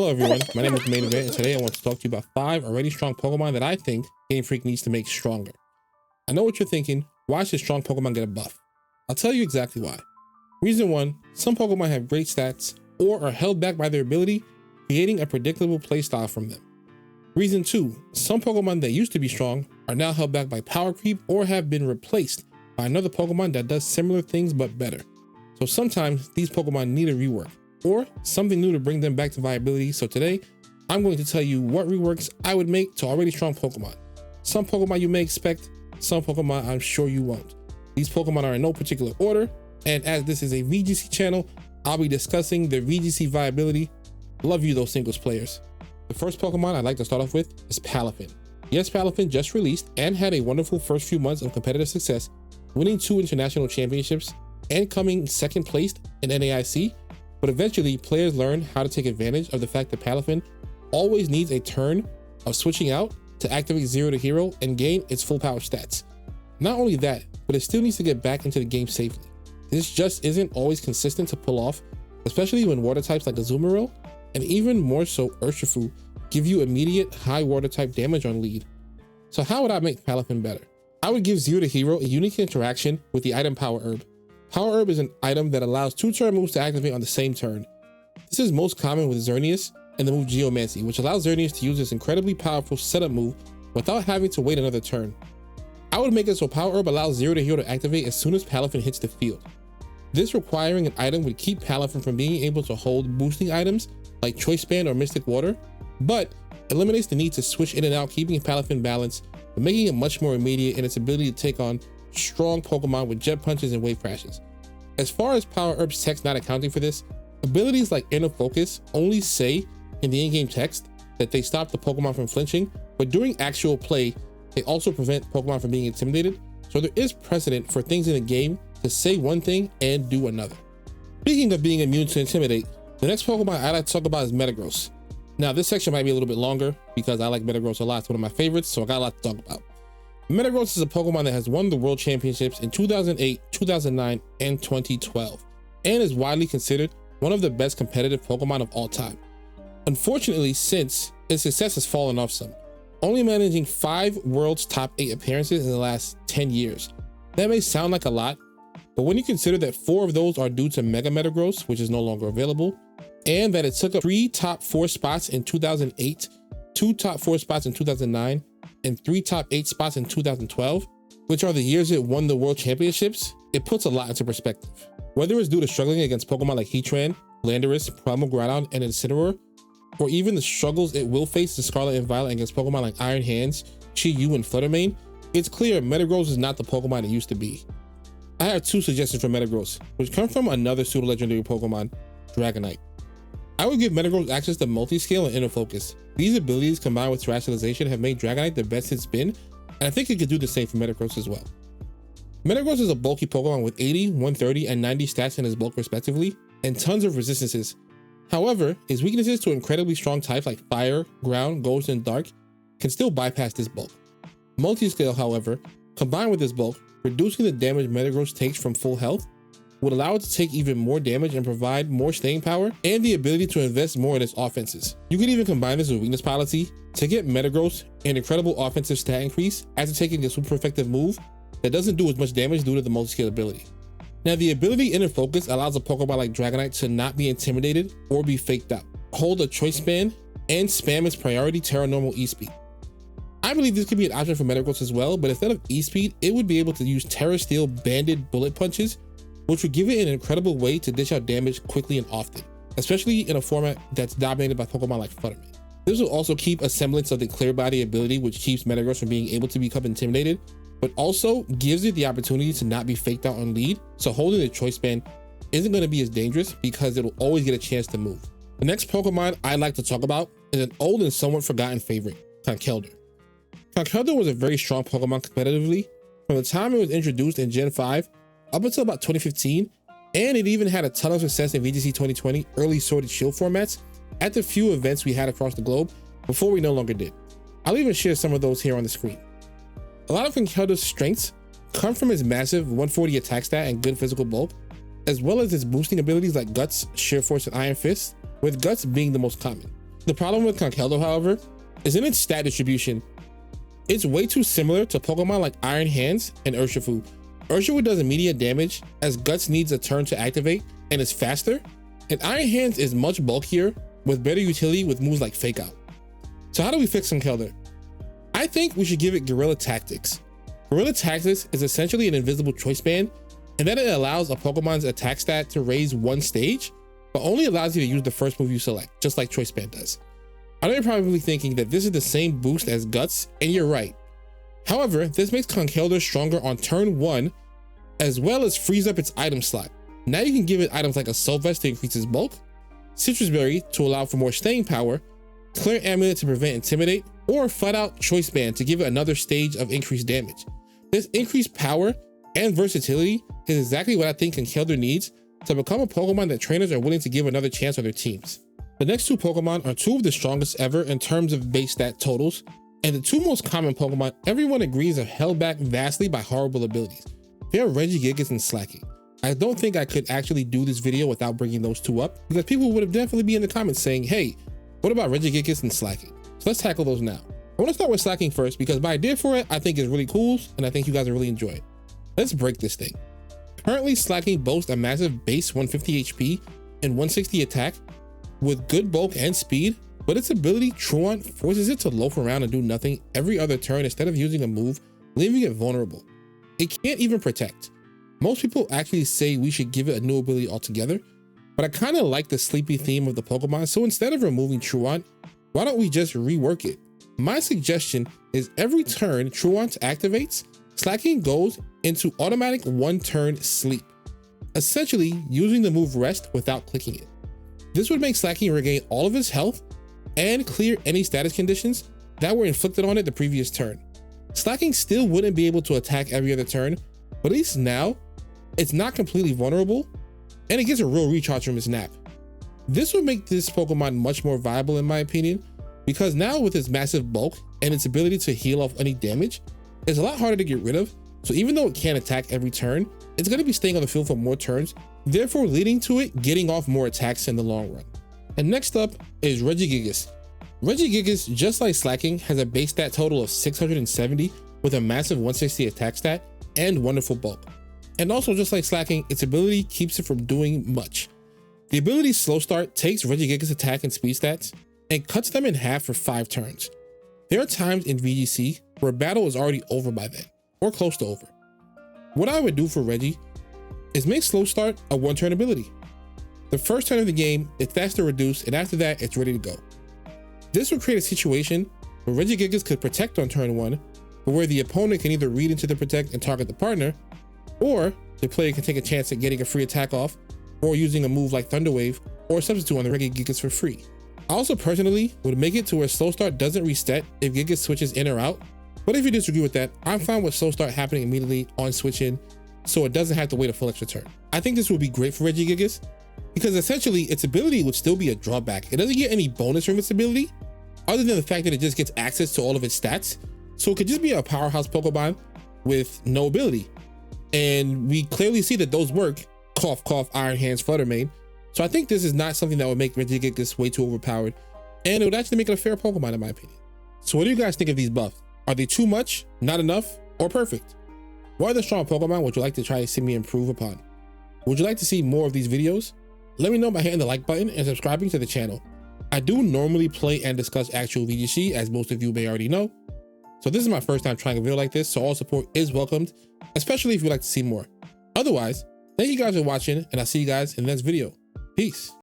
Hello everyone, my name is PokeMaineEvent, and today I want to talk to you about 5 already strong Pokemon that I think Game Freak needs to make stronger. I know what you're thinking, why should strong Pokemon get a buff? I'll tell you exactly why. Reason 1, some Pokemon have great stats or are held back by their ability, creating a predictable playstyle from them. Reason 2, some Pokemon that used to be strong are now held back by power creep or have been replaced by another Pokemon that does similar things but better. So sometimes these Pokemon need a rework or something new to bring them back to viability. So today, I'm going to tell you what reworks I would make to already strong Pokemon. Some Pokemon you may expect, some Pokemon I'm sure you won't. These Pokemon are in no particular order, and as this is a VGC channel, I'll be discussing their VGC viability. Love you, those singles players. The first Pokemon I'd like to start off with is Palafin. Yes, Palafin just released and had a wonderful first few months of competitive success, winning 2 international championships and coming second placed in NAIC. But eventually, players learn how to take advantage of the fact that Palafin always needs a turn of switching out to activate 0 to hero and gain its full power stats. Not only that, but it still needs to get back into the game safely. This just isn't always consistent to pull off, especially when water types like Azumarill and even more so Urshifu give you immediate high water type damage on lead. So how would I make Palafin better? I would give 0 to hero a unique interaction with the item Power Herb. Power Herb is an item that allows 2 turn moves to activate on the same turn. This is most common with Xerneas and the move Geomancy, which allows Xerneas to use this incredibly powerful setup move without having to wait another turn. I would make it so Power Herb allows 0 to hero to activate as soon as Palafin hits the field. This requiring an item would keep Palafin from being able to hold boosting items like Choice Band or Mystic Water, but eliminates the need to switch in and out, keeping Palafin balanced, but making it much more immediate in its ability to take on strong Pokemon with jet punches and wave crashes. As far as Power Herb's text not accounting for this, abilities like Inner Focus only say in the in-game text that they stop the Pokemon from flinching, but during actual play, they also prevent Pokemon from being intimidated, so there is precedent for things in the game to say one thing and do another. Speaking of being immune to intimidate, the next Pokemon I'd like to talk about is Metagross. Now this section might be a little bit longer because I like Metagross a lot, it's one of my favorites, so I got a lot to talk about. Metagross is a Pokemon that has won the World Championships in 2008, 2009, and 2012, and is widely considered one of the best competitive Pokemon of all time. Unfortunately, since its success has fallen off some, only managing 5 World's top 8 appearances in the last 10 years. That may sound like a lot, but when you consider that 4 of those are due to Mega Metagross, which is no longer available, and that it took up 3 top 4 spots in 2008, 2 top 4 spots in 2009, and 3 top 8 spots in 2012, which are the years it won the World Championships, it puts a lot into perspective. Whether it's due to struggling against Pokemon like Heatran, Landorus, Primal Groudon, and Incineroar, or even the struggles it will face in Scarlet and Violet against Pokemon like Iron Hands, Chi-Yu, and Fluttermane, it's clear Metagross is not the Pokemon it used to be. I have 2 suggestions for Metagross, which come from another pseudo-legendary Pokemon, Dragonite. I would give Metagross access to Multi-Scale and Inner Focus. These abilities combined with Terrestrialization have made Dragonite the best it's been, and I think it could do the same for Metagross as well. Metagross is a bulky Pokemon with 80, 130, and 90 stats in his bulk respectively, and tons of resistances. However, his weaknesses to incredibly strong types like Fire, Ground, Ghost, and Dark can still bypass this bulk. Multi-Scale, however, combined with this bulk, reducing the damage Metagross takes from full health, would allow it to take even more damage and provide more staying power and the ability to invest more in its offenses. You could even combine this with Weakness Policy to get Metagross an incredible offensive stat increase after taking a super effective move that doesn't do as much damage due to the multi-scale ability. Now the ability Inner Focus allows a Pokemon like Dragonite to not be intimidated or be faked out, hold a Choice Band, and spam its priority Terra Normal E-Speed. I believe this could be an option for Metagross as well, but instead of E-Speed, it would be able to use Terra Steel Banded Bullet Punches, which would give it an incredible way to dish out damage quickly and often, especially in a format that's dominated by Pokemon like Fluttermane. This will also keep a semblance of the Clear Body ability, which keeps Metagross from being able to become intimidated, but also gives it the opportunity to not be faked out on lead, so holding the Choice Band isn't going to be as dangerous because it'll always get a chance to move. The next Pokemon I'd like to talk about is an old and somewhat forgotten favorite, Conkeldurr. Conkeldurr was a very strong Pokemon competitively from the time it was introduced in Gen 5 up until about 2015, and it even had a ton of success in VGC 2020 early Sword and Shield formats at the few events we had across the globe before we no longer did. I'll even share some of those here on the screen. A lot of Conkeldurr's strengths come from his massive 140 attack stat and good physical bulk, as well as its boosting abilities like Guts, Sheer Force, and Iron Fist, with Guts being the most common. The problem with Conkeldurr, however, is in its stat distribution. It's way too similar to Pokemon like Iron Hands and Urshifu. Urshifu does immediate damage as Guts needs a turn to activate and is faster, and Iron Hands is much bulkier with better utility with moves like Fake Out. So how do we fix Conkeldurr? I think we should give it Guerrilla Tactics. Guerrilla Tactics is essentially an invisible choice band, and then it allows a Pokemon's attack stat to raise one stage, but only allows you to use the first move you select, just like Choice Band does. I know you're probably thinking that this is the same boost as Guts, and you're right. However, this makes Conkeldurr stronger on turn 1, as well as frees up its item slot. Now you can give it items like Assault Vest to increase its bulk, Citrus Berry to allow for more staying power, Clear Amulet to prevent Intimidate, or flat out Choice Band to give it another stage of increased damage. This increased power and versatility is exactly what I think Conkeldurr needs to become a Pokemon that trainers are willing to give another chance on their teams. The next two Pokemon are two of the strongest ever in terms of base stat totals, and the two most common Pokemon everyone agrees are held back vastly by horrible abilities. They are Regigigas and Slaking. I don't think I could actually do this video without bringing those two up, because people would have definitely be in the comments saying, hey, what about Regigigas and Slaking? So let's tackle those now. I want to start with Slaking first because my idea for it I think is really cool, and I think you guys will really enjoy it. Let's break this thing. Currently, Slaking boasts a massive base 150 HP and 160 attack with good bulk and speed, but its ability Truant forces it to loaf around and do nothing every other turn instead of using a move, leaving it vulnerable. It can't even protect. Most people actually say we should give it a new ability altogether, but I kind of like the sleepy theme of the Pokemon, so instead of removing Truant, why don't we just rework it? My suggestion is every turn Truant activates, Slaking goes into automatic one-turn sleep, essentially using the move Rest without clicking it. This would make Slaking regain all of its health and clear any status conditions that were inflicted on it the previous turn. Slaking still wouldn't be able to attack every other turn, but at least now it's not completely vulnerable and it gets a real recharge from its nap. This would make this Pokemon much more viable in my opinion, because now with its massive bulk and its ability to heal off any damage, it's a lot harder to get rid of. So even though it can't attack every turn, it's going to be staying on the field for more turns, therefore leading to it getting off more attacks in the long run. And next up is Regigigas. Regigigas, just like Slaking, has a base stat total of 670 with a massive 160 attack stat and wonderful bulk. And also just like Slaking, its ability keeps it from doing much. The ability Slow Start takes Regigigas' attack and speed stats and cuts them in half for 5 turns. There are times in VGC where battle is already over by then, or close to over. What I would do for Reggie is make Slow Start a one-turn ability. The first turn of the game, it's faster reduced, and after that, it's ready to go. This would create a situation where Regigigas could protect on turn 1, but where the opponent can either read into the protect and target the partner, or the player can take a chance at getting a free attack off, or using a move like Thunder Wave, or substitute on the Regigigas for free. I also personally would make it to where Slow Start doesn't reset if Gigas switches in or out, but if you disagree with that, I'm fine with Slow Start happening immediately on switch in, so it doesn't have to wait a full extra turn. I think this would be great for Regigigas, because essentially its ability would still be a drawback. It doesn't get any bonus from its ability, other than the fact that it just gets access to all of its stats, so it could just be a powerhouse Pokemon with no ability. And we clearly see that those work, cough cough, Iron Hands, Flutter Mane. So I think this is not something that would make Regigigas way too overpowered, and it would actually make it a fair Pokemon in my opinion. So what do you guys think of these buffs? Are they too much, not enough, or perfect? What other strong Pokemon would you like to try to see me improve upon? Would you like to see more of these videos? Let me know by hitting the like button and subscribing to the channel. I do normally play and discuss actual VGC, as most of you may already know. So this is my first time trying a video like this, so all support is welcomed, especially if you'd like to see more. Otherwise, thank you guys for watching, and I'll see you guys in the next video. Peace.